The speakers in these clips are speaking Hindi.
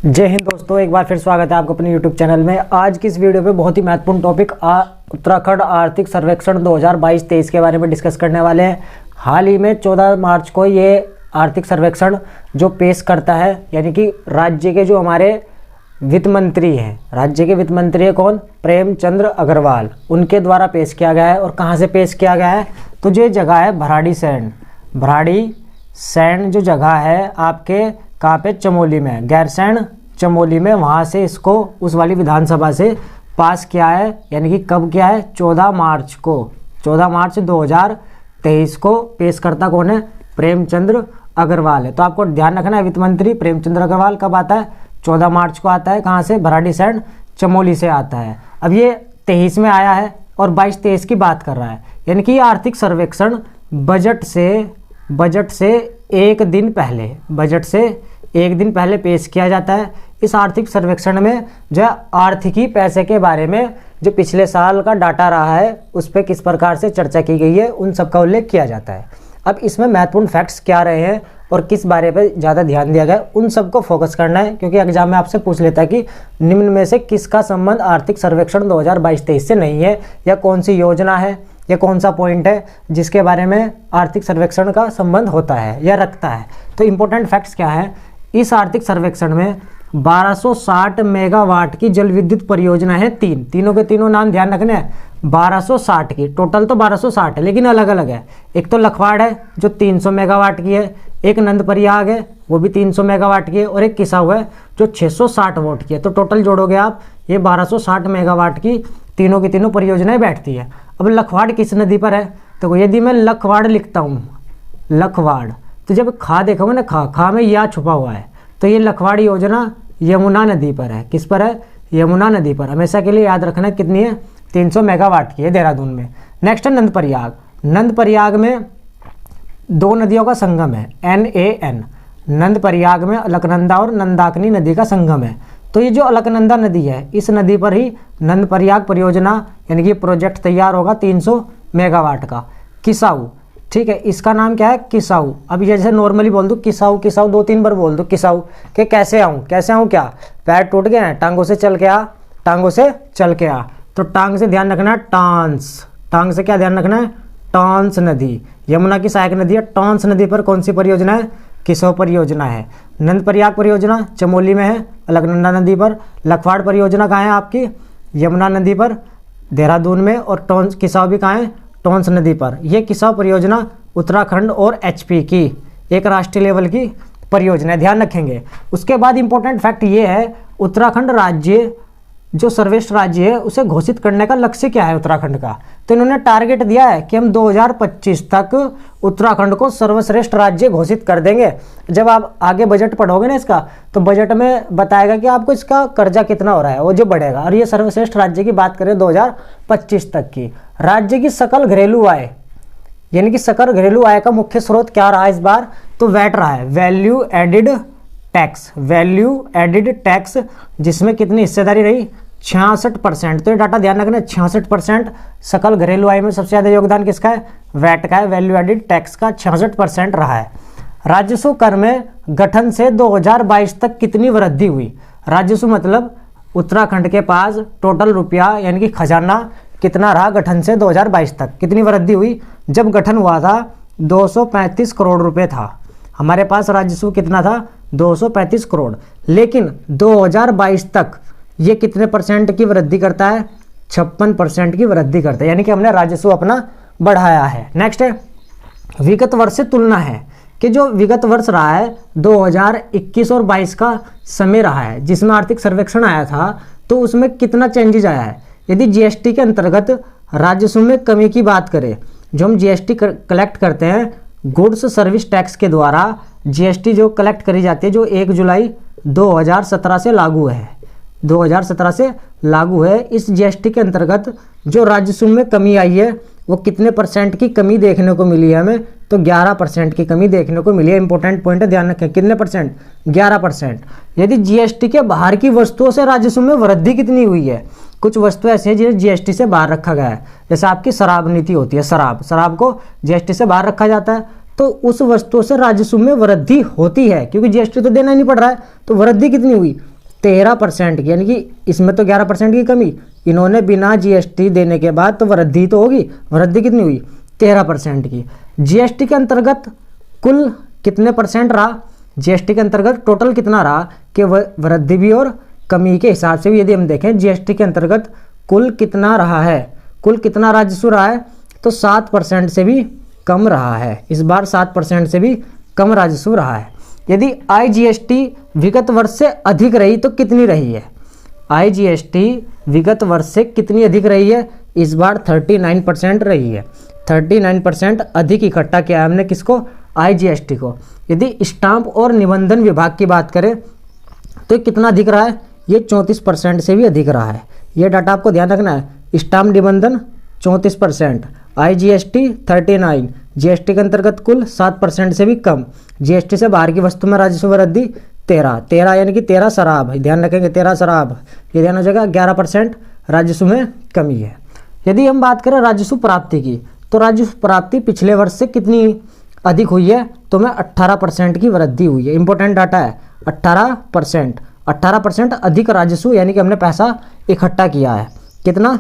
जय हिंद दोस्तों, एक बार फिर स्वागत है आपको अपने YouTube चैनल में। आज की इस वीडियो पे बहुत ही महत्वपूर्ण टॉपिक उत्तराखंड आर्थिक सर्वेक्षण 2022-23 के बारे में डिस्कस करने वाले हैं। हाल ही में 14 मार्च को ये आर्थिक सर्वेक्षण जो पेश करता है, यानी कि राज्य के जो हमारे वित्त मंत्री हैं, राज्य के वित्त मंत्री है कौन, प्रेमचंद्र अग्रवाल, उनके द्वारा पेश किया गया है। और कहाँ से पेश किया गया है, तो ये जगह है भराड़ी सैंड जो जगह है आपके कहाँ पे, चमोली में, गैरसैंण चमोली में, वहाँ से इसको उस वाली विधानसभा से पास किया है। यानी कि कब किया है, 14 मार्च को, 14 मार्च 2023 को पेश करता कौन है, प्रेमचंद्र अग्रवाल है। तो आपको ध्यान रखना है, वित्त मंत्री प्रेमचंद्र अग्रवाल कब आता है, 14 मार्च को आता है। कहाँ से, भराड़ीसैंण चमोली से आता है। अब ये 23 में आया है और 22-23 की बात कर रहा है। यानी कि आर्थिक सर्वेक्षण बजट से एक दिन पहले पेश किया जाता है। इस आर्थिक सर्वेक्षण में जो आर्थिकी पैसे के बारे में जो पिछले साल का डाटा रहा है उस पर किस प्रकार से चर्चा की गई है, उन सब का उल्लेख किया जाता है। अब इसमें महत्वपूर्ण फैक्ट्स क्या रहे हैं और किस बारे पर ज़्यादा ध्यान दिया गया, उन सबको फोकस करना है, क्योंकि एग्जाम में आपसे पूछ लेता है कि निम्न में से किसका संबंध आर्थिक सर्वेक्षण 2022-23 से नहीं है, या कौन सी योजना है या कौन सा पॉइंट है जिसके बारे में आर्थिक सर्वेक्षण का संबंध होता है या रखता है। तो इम्पोर्टेंट फैक्ट्स क्या है, इस आर्थिक सर्वेक्षण में 1260 मेगावाट की जल विद्युत परियोजना है, तीनों के तीनों नाम ध्यान रखने हैं। 1260 की, टोटल तो 1260 है लेकिन अलग अलग है। एक तो लखवाड़ है जो 300 मेगावाट की है, एक नंदप्रयाग है वो भी 300 मेगावाट की है, और एक किसाऊ है जो 660 वोट की है। तो टोटल जोड़ोगे आप, ये 1260 मेगावाट की तीनों की तीनों परियोजनाएं बैठती है। अब लखवाड़ किस नदी पर है, तो यदि मैं लखवाड़ लिखता हूँ, लखवाड़, तो जब खा देखोगे ना, खा में या छुपा हुआ है, तो ये लखवाड़ योजना यमुना नदी पर है। किस पर है, यमुना नदी पर। हमेशा के लिए याद रखना कितनी है, 300 मेगावाट की है, देहरादून में। नेक्स्ट है नंदप्रयाग में दो नदियों का संगम है, NaN। नंदप्रयाग में अलकनंदा और नंदाकिनी नदी का संगम है। तो ये जो अलकनंदा नदी है, इस नदी पर ही नंदप्रयाग परियोजना यानी कि प्रोजेक्ट तैयार होगा 300 मेगावाट का। किसाऊ, ठीक है, इसका नाम क्या है, किसाऊ। अब ये जैसे नॉर्मली बोल दूँ किसाऊ 2-3 बार बोल दो किसाऊ, कि कैसे आऊँ क्या, पैर टूट गए हैं, टांगों से चल के आ, तो टांग से ध्यान रखना है, टांग से क्या ध्यान रखना है, टांस नदी, यमुना की सहायक नदी है। टांस नदी पर कौन सी परियोजना है, किसाऊ परियोजना है। नंदप्रयाग परियोजना चमोली में है, अलकनंदा नदी पर। लखवाड़ परियोजना कहाँ है आपकी, यमुना नदी पर, देहरादून में। और किसाऊ भी कहाँ है, टोंस नदी पर। यह किसाऊ परियोजना उत्तराखंड और HP की एक राष्ट्रीय लेवल की परियोजना है, ध्यान रखेंगे। उसके बाद इंपॉर्टेंट फैक्ट ये है, उत्तराखंड राज्य जो सर्वश्रेष्ठ राज्य है उसे घोषित करने का लक्ष्य क्या है उत्तराखंड का, तो इन्होंने टारगेट दिया है कि हम 2025 तक उत्तराखंड को सर्वश्रेष्ठ राज्य घोषित कर देंगे। जब आप आगे बजट पढ़ोगे ना इसका, तो बजट में बताएगा कि आपको इसका कर्जा कितना हो रहा है, वो जो बढ़ेगा। और ये सर्वश्रेष्ठ राज्य की बात करें 2025 तक की। राज्य की सकल घरेलू आय, यानी कि सकल घरेलू आय का मुख्य स्रोत क्या रहा है इस बार, तो वैट रहा है, वैल्यू एडिड टैक्स, जिसमें कितनी हिस्सेदारी रही, 66%। तो ये डाटा ध्यान रखना, 66% सकल घरेलू आय में सबसे ज़्यादा योगदान किसका है, वैट का है, वैल्यू एडिड टैक्स का 66% रहा है। राजस्व कर में गठन से 2022 तक कितनी वृद्धि हुई, राजस्व मतलब उत्तराखंड के पास टोटल रुपया यानी कि खजाना कितना रहा गठन से 2022 तक, कितनी वृद्धि हुई। जब गठन हुआ था 235 करोड़ रुपए था हमारे पास, राजस्व कितना था, 235 करोड़। लेकिन 2022 तक ये कितने परसेंट की वृद्धि करता है, 56% की वृद्धि करता है, यानी कि हमने राजस्व अपना बढ़ाया है। नेक्स्ट है विगत वर्ष से तुलना है, कि जो विगत वर्ष रहा है 2021 और 22 का समय रहा है जिसमें आर्थिक सर्वेक्षण आया था, तो उसमें कितना चेंजेज आया है। यदि GST के अंतर्गत राजस्व में कमी की बात करें, जो हम GST कलेक्ट करते हैं गुड्स सर्विस टैक्स के द्वारा, GST जो कलेक्ट करी जाती है, जो 1 जुलाई 2017 से लागू है, 2017 से लागू है। इस GST के अंतर्गत जो राजस्व में कमी आई है वो कितने परसेंट की कमी देखने को मिली है हमें, तो 11% की कमी देखने को मिली है। इंपॉर्टेंट पॉइंट है, ध्यान रखें, कितने परसेंट, 11%। यदि GST के बाहर की वस्तुओं से राजस्व में वृद्धि कितनी हुई है, कुछ वस्तु ऐसी है जिन्हें GST से बाहर रखा गया है, जैसे आपकी शराब नीति होती है, शराब को GST से बाहर रखा जाता है, तो उस वस्तु से राजस्व में वृद्धि होती है, क्योंकि जीएसटी तो देना ही नहीं पड़ रहा है। तो वृद्धि कितनी हुई 13% की, यानी कि इसमें तो 11% की कमी, इन्होंने बिना जीएसटी देने के बाद तो वृद्धि तो होगी, वृद्धि कितनी हुई 13% की। जीएसटी के अंतर्गत कुल कितने परसेंट रहा, जीएसटी के अंतर्गत टोटल कितना रहा कि वृद्धि भी और कमी के हिसाब से भी यदि हम देखें जीएसटी के अंतर्गत कुल कितना रहा है, कुल कितना राजस्व रहा है, तो 7% से भी कम रहा है। इस बार 7% से भी कम राजस्व रहा है। यदि आईजीएसटी विगत वर्ष से अधिक रही तो कितनी रही है, आईजीएसटी विगत वर्ष से कितनी अधिक रही है, इस बार 39% रही है। 39% अधिक इकट्ठा किया है हमने, किसको, आईजीएसटी को। यदि स्टाम्प और निबंधन विभाग की बात करें तो कितना अधिक रहा है, ये 34% से भी अधिक रहा है। ये डाटा आपको ध्यान रखना है। स्टाम्प निबंधन 34%, आईजीएसटी 39, जीएसटी के अंतर्गत कुल 7% से भी कम, जीएसटी से बाहर की वस्तु में राजस्व वृद्धि 13 यानी कि 13 शराब, ध्यान रखेंगे 13 शराब, ये ध्यान हो जाएगा। 11% राजस्व में कमी है। यदि हम बात करें राजस्व प्राप्ति की, तो राजस्व प्राप्ति पिछले वर्ष से कितनी अधिक हुई है, तो में 18% की वृद्धि हुई है। इंपॉर्टेंट डाटा है, 18% अधिक राजस्व, यानी कि हमने पैसा इकट्ठा किया है। कितना,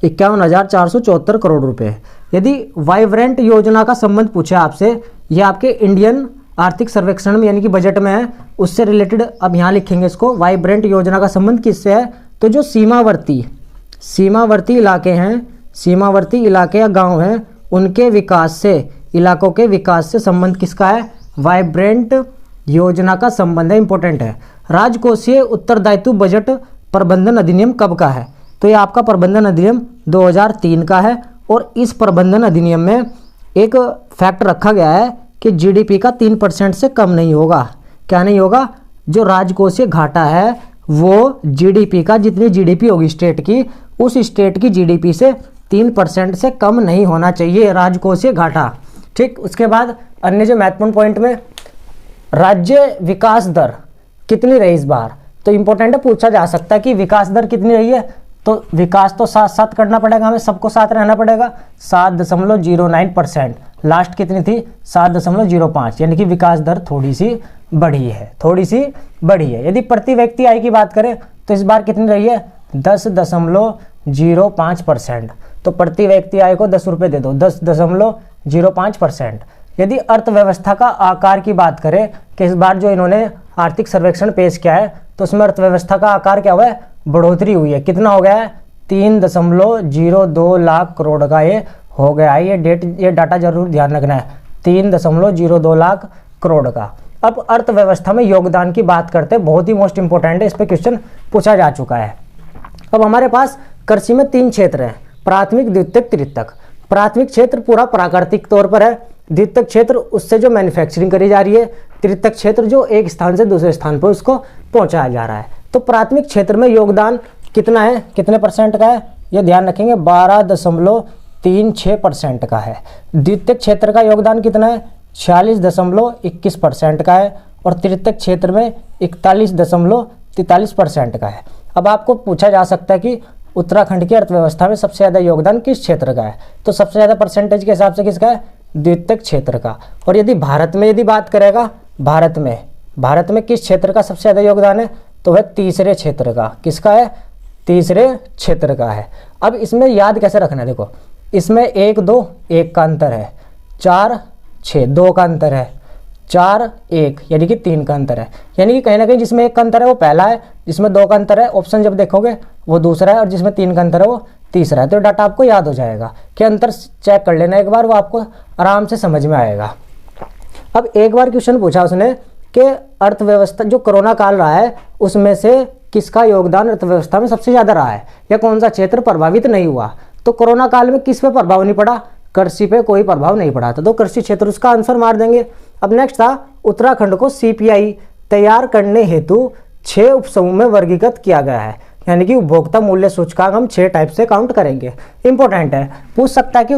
51,474 करोड़ रुपए। यदि वाइब्रेंट योजना का संबंध पूछे आपसे, ये आपके इंडियन आर्थिक सर्वेक्षण में यानी कि बजट में है, उससे रिलेटेड अब यहाँ लिखेंगे इसको। वाइब्रेंट योजना का संबंध किससे है, तो जो सीमावर्ती इलाके हैं, सीमावर्ती इलाके या गांव हैं, उनके विकास से, इलाकों के विकास से संबंध किसका है, वाइब्रेंट योजना का संबंध है। इंपॉर्टेंट है। राजकोषीय उत्तरदायित्व बजट प्रबंधन अधिनियम कब का है, तो ये आपका प्रबंधन अधिनियम 2003 का है। और इस प्रबंधन अधिनियम में एक फैक्ट रखा गया है कि जीडीपी का 3% से कम नहीं होगा। क्या नहीं होगा, जो राजकोषीय घाटा है वो जीडीपी का, जितनी जीडीपी होगी स्टेट की, उस स्टेट की जीडीपी से 3% से कम नहीं होना चाहिए राजकोषीय घाटा। ठीक, उसके बाद अन्य जो महत्वपूर्ण पॉइंट में राज्य विकास दर कितनी रही इस बार, तो इंपॉर्टेंट है, पूछा जा सकता है कि विकास दर कितनी रही है, तो विकास तो साथ साथ करना पड़ेगा, हमें सबको साथ रहना पड़ेगा। 7.09%, लास्ट कितनी थी 7.05, यानी कि विकास दर थोड़ी सी बढ़ी है, थोड़ी सी बढ़ी है। यदि प्रति व्यक्ति आय की बात करें तो इस बार कितनी रही है 10.05%, तो प्रति व्यक्ति आय को 10 रुपये दे दो, 10.05%। यदि अर्थव्यवस्था का आकार की बात करें कि इस बार जो इन्होंने आर्थिक सर्वेक्षण पेश किया है तो उसमें अर्थव्यवस्था का आकार क्या हुआ है, बढ़ोतरी हुई है। कितना हो गया है, 3.02 लाख करोड़ का ये हो गया है। ये डाटा जरूर ध्यान रखना है, 3.02 लाख करोड़ का। अब अर्थव्यवस्था में योगदान की बात करते हैं, बहुत ही मोस्ट इंपोर्टेंट है, इस पर क्वेश्चन पूछा जा चुका है। अब हमारे पास कृषि में 3 क्षेत्र हैं, प्राथमिक, द्वितीयक, तृतीयक। प्राथमिक क्षेत्र पूरा प्राकृतिक तौर पर है, द्वितीयक क्षेत्र उससे जो मैन्युफैक्चरिंग करी जा रही है, तृतीयक क्षेत्र जो एक स्थान से दूसरे स्थान पर उसको पहुंचाया जा रहा है। तो प्राथमिक क्षेत्र में योगदान कितना है, कितने परसेंट का है, ये ध्यान रखेंगे 12.36% का है। द्वितीयक क्षेत्र का योगदान कितना है, 46.21% का है। और तृतीयक क्षेत्र में 41.43% का है। अब आपको पूछा जा सकता है कि उत्तराखंड की अर्थव्यवस्था में सबसे ज़्यादा योगदान किस क्षेत्र का है, तो सबसे ज़्यादा परसेंटेज के हिसाब से किसका है, द्वितीयक क्षेत्र का। और यदि भारत में यदि बात करेगा, भारत में किस क्षेत्र का सबसे ज़्यादा योगदान है, तो वह तीसरे क्षेत्र का। किसका है, तीसरे क्षेत्र का है। अब इसमें याद कैसे रखना है, देखो इसमें 1 2 1 का अंतर है, 4 6 2 का अंतर है, 4 1 यानी कि 3 का अंतर है। यानी कि कहीं ना कहीं जिसमें 1 का अंतर है वो पहला है, जिसमें 2 का अंतर है ऑप्शन जब देखोगे वो दूसरा है, और जिसमें 3 का अंतर है वो तीसरा है। तो डाटा आपको याद हो जाएगा कि अंतर चेक कर लेना एक बार, वो आपको आराम से समझ में आएगा। अब एक बार क्वेश्चन पूछा उसने कि अर्थव्यवस्था जो कोरोना काल रहा है उसमें से किसका योगदान अर्थव्यवस्था में सबसे ज़्यादा रहा है, या कौन सा क्षेत्र प्रभावित नहीं हुआ। तो कोरोना काल में किस पे प्रभाव नहीं पड़ा, कृषि पे कोई प्रभाव नहीं पड़ा था, तो कृषि क्षेत्र उसका आंसर मार देंगे। अब नेक्स्ट था, उत्तराखंड को सीपीआई तैयार करने हेतु 6 उपसमूह में वर्गीकृत किया गया है, यानी कि उपभोक्ता मूल्य सूचकांक हम 6 टाइप से काउंट करेंगे। इंपॉर्टेंट है, पूछ सकता है कि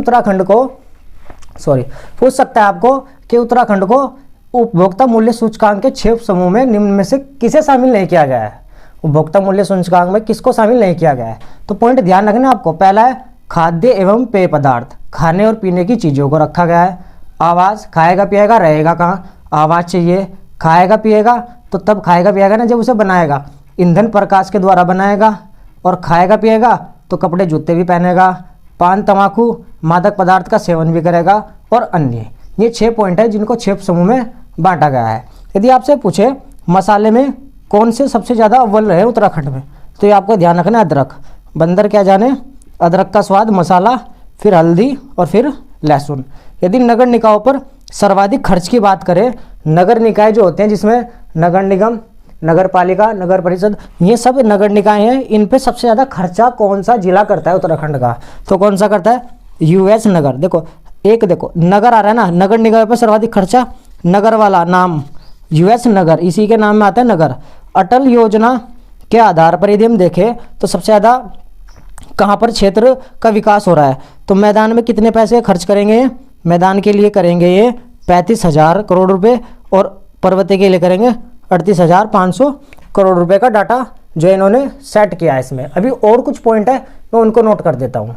आपको कि उत्तराखंड को उपभोक्ता मूल्य सूचकांक के 6 उपसमूह में निम्न में से किसे शामिल नहीं किया गया है। उपभोक्ता मूल्य सूचकांक में किसको शामिल नहीं किया गया है, तो पॉइंट ध्यान रखना आपको। पहला है खाद्य एवं पेय पदार्थ, खाने और पीने की चीज़ों को रखा गया है। आवास, खाएगा पिएगा रहेगा कहाँ, आवास चाहिए। खाएगा पिएगा तो तब खाएगा पिएगा ना जब उसे बनाएगा, ईंधन प्रकाश के द्वारा बनाएगा, और खाएगा पिएगा तो कपड़े जूते भी पहनेगा, पान तंबाकू मादक पदार्थ का सेवन भी करेगा और अन्य। ये 6 पॉइंट है जिनको 6 समूह में बांटा गया है। यदि आपसे पूछे मसाले में कौन से सबसे ज़्यादा अव्वल रहे उत्तराखंड में, तो ये आपको ध्यान रखना है अदरक। बंदर क्या जाने, अदरक का स्वाद, मसाला, फिर हल्दी और फिर लहसुन। यदि नगर निकायों पर सर्वाधिक खर्च की बात करें, नगर निकाय जो होते हैं जिसमें नगर निगम, नगर पालिका, नगर परिषद, ये सब नगर निकाय हैं, इन पे सबसे ज़्यादा खर्चा कौन सा जिला करता है उत्तराखंड का, तो कौन सा करता है, यूएस नगर। देखो नगर आ रहा है ना, नगर निकाय पर सर्वाधिक खर्चा, नगर वाला नाम यूएस नगर, इसी के नाम में आता है नगर। अटल योजना के आधार पर यदि हम देखें तो सबसे ज़्यादा कहाँ पर क्षेत्र का विकास हो रहा है, तो मैदान में कितने पैसे खर्च करेंगे, मैदान के लिए करेंगे ये 35,000 करोड़ रुपए, और पर्वतीय के लिए करेंगे 38,500 करोड़ रुपए का डाटा जो इन्होंने सेट किया है। इसमें अभी और कुछ पॉइंट है, मैं उनको नोट कर देता हूँ।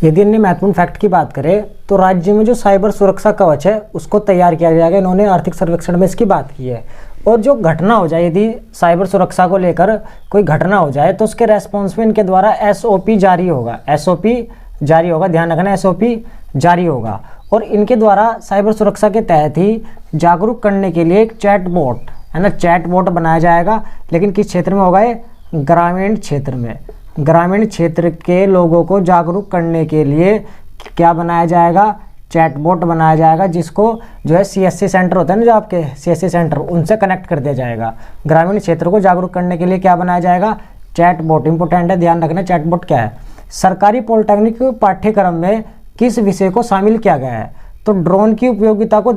यदि अन्य महत्वपूर्ण फैक्ट की बात करें तो राज्य में जो साइबर सुरक्षा कवच है उसको तैयार किया जाएगा, इन्होंने आर्थिक सर्वेक्षण में इसकी बात की है। और जो घटना हो जाए, यदि साइबर सुरक्षा को लेकर कोई घटना हो जाए तो उसके रेस्पॉन्स में इनके द्वारा एसओपी जारी होगा, ध्यान रखना, एसओपी जारी होगा। और इनके द्वारा साइबर सुरक्षा के तहत ही जागरूक करने के लिए एक चैटबॉट है ना, चैटबॉट बनाया जाएगा। लेकिन किस क्षेत्र में होगा ये, ग्रामीण क्षेत्र में। ग्रामीण क्षेत्र के लोगों को जागरूक करने के लिए क्या बनाया जाएगा, चैटबॉट बनाया जाएगा, जिसको जो है सीएससी सेंटर होता है ना, जो आपके सीएससी सेंटर, उनसे कनेक्ट कर दिया जाएगा। ग्रामीण क्षेत्र को जागरूक करने के लिए क्या बनाया जाएगा, चैटबॉट। इंपॉर्टेंट है, ध्यान रखना चैटबॉट क्या है। सरकारी पॉलिटेक्निक पाठ्यक्रम में किस विषय को शामिल किया गया है, तो ड्रोन की उपयोगिता को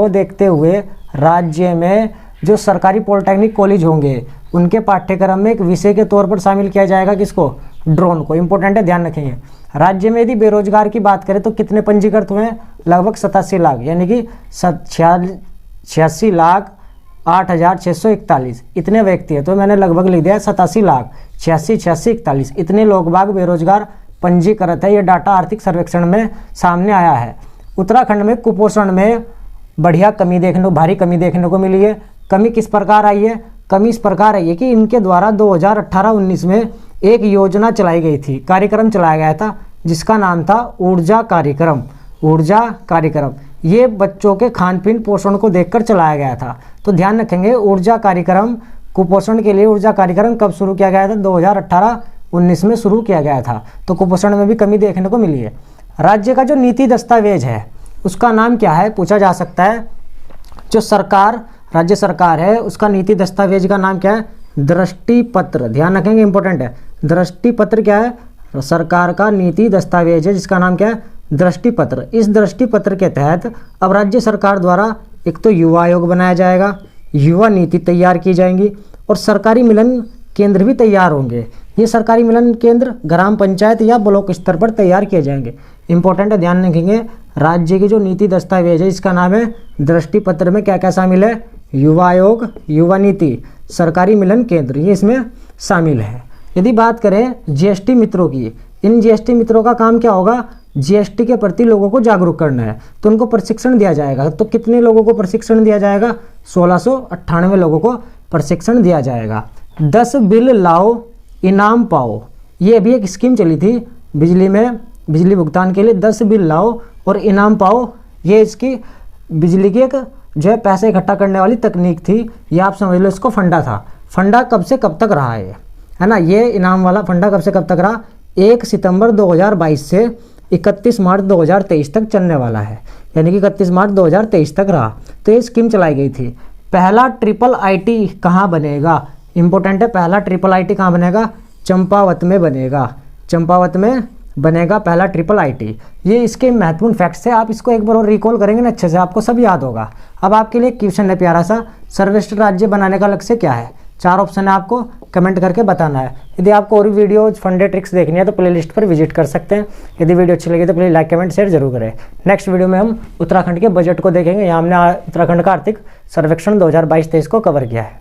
देखते हुए राज्य में जो सरकारी पॉलिटेक्निक कॉलेज होंगे उनके पाठ्यक्रम में एक विषय के तौर पर शामिल किया जाएगा, किसको, ड्रोन को। इंपॉर्टेंट है, ध्यान रखेंगे। राज्य में यदि बेरोजगार की बात करें तो कितने पंजीकृत हुए हैं, लगभग 87 लाख, यानी कि 86,08,641 इतने व्यक्ति है। तो मैंने लगभग लिख दिया 87 लाख 86,41 इतने लोग बाग बेरोजगार पंजीकृत है। ये डाटा आर्थिक सर्वेक्षण में सामने आया है। उत्तराखंड में कुपोषण में भारी कमी देखने को मिली है। कमी किस प्रकार आई है, कमी इस प्रकार आई है कि इनके द्वारा 2018-19 में एक योजना चलाई गई थी, कार्यक्रम चलाया गया था जिसका नाम था ऊर्जा कार्यक्रम। ये बच्चों के खान पीन पोषण को देखकर चलाया गया था। तो ध्यान रखेंगे, ऊर्जा कार्यक्रम, कुपोषण के लिए ऊर्जा कार्यक्रम कब शुरू किया गया था, 2018-19 में शुरू किया गया था। तो कुपोषण में भी कमी देखने को मिली है। राज्य का जो नीति दस्तावेज है उसका नाम क्या है, पूछा जा सकता है। जो राज्य सरकार है उसका नीति दस्तावेज का नाम क्या है, दृष्टि पत्र। ध्यान रखेंगे, इंपॉर्टेंट है। दृष्टि पत्र क्या है, सरकार का नीति दस्तावेज है जिसका नाम क्या है, दृष्टि पत्र। इस दृष्टि पत्र के तहत अब राज्य सरकार द्वारा एक तो युवा आयोग बनाया जाएगा, युवा नीति तैयार की जाएंगी, और सरकारी मिलन केंद्र भी तैयार होंगे। ये सरकारी मिलन केंद्र ग्राम पंचायत या ब्लॉक स्तर पर तैयार किए जाएंगे। इंपॉर्टेंट है, ध्यान रखेंगे। राज्य की जो नीति दस्तावेज है इसका नाम है दृष्टि पत्र। में क्या क्या शामिल है, युवा आयोग, युवा नीति, सरकारी मिलन केंद्र, ये इसमें शामिल है। यदि बात करें जीएसटी मित्रों की, इन जीएसटी मित्रों का काम क्या होगा, जीएसटी के प्रति लोगों को जागरूक करना है, तो उनको प्रशिक्षण दिया जाएगा। तो कितने लोगों को प्रशिक्षण दिया जाएगा, 1698 लोगों को प्रशिक्षण दिया जाएगा। 10 बिल लाओ इनाम पाओ, ये भी एक स्कीम चली थी बिजली भुगतान के लिए। 10 बिल लाओ और इनाम पाओ, ये इसकी बिजली की एक जो है पैसे इकट्ठा करने वाली तकनीक थी। ये आप समझ लो, इसको फंडा था। फंडा कब से कब तक रहा है ना, ये इनाम वाला फंडा कब से कब तक रहा, 1 सितंबर 2022 से 31 मार्च 2023 तक चलने वाला है, यानी कि 31 मार्च 2023 तक रहा। तो ये स्कीम चलाई गई थी। पहला IIIT कहाँ बनेगा, इंपॉर्टेंट है, पहला IIIT कहाँ बनेगा, चंपावत में बनेगा पहला IIIT। ये इसके महत्वपूर्ण फैक्ट्स है। आप इसको एक बार और रिकॉल करेंगे ना अच्छे से, आपको सब याद होगा। अब आपके लिए क्वेश्चन है प्यारा सा, सर्वश्रेष्ठ राज्य बनाने का लक्ष्य क्या है। 4 ऑप्शन है, आपको कमेंट करके बताना है। यदि आपको और भी वीडियो फंडे ट्रिक्स देखनी है तो प्लेलिस्ट पर विजिट कर सकते हैं। यदि वीडियो अच्छी लगी तो प्लीज़ लाइक कमेंट शेयर जरूर करें। नेक्स्ट वीडियो में हम उत्तराखंड के बजट को देखेंगे। यहाँ हमने उत्तराखंड का आर्थिक सर्वेक्षण 2022-23 को कवर किया है।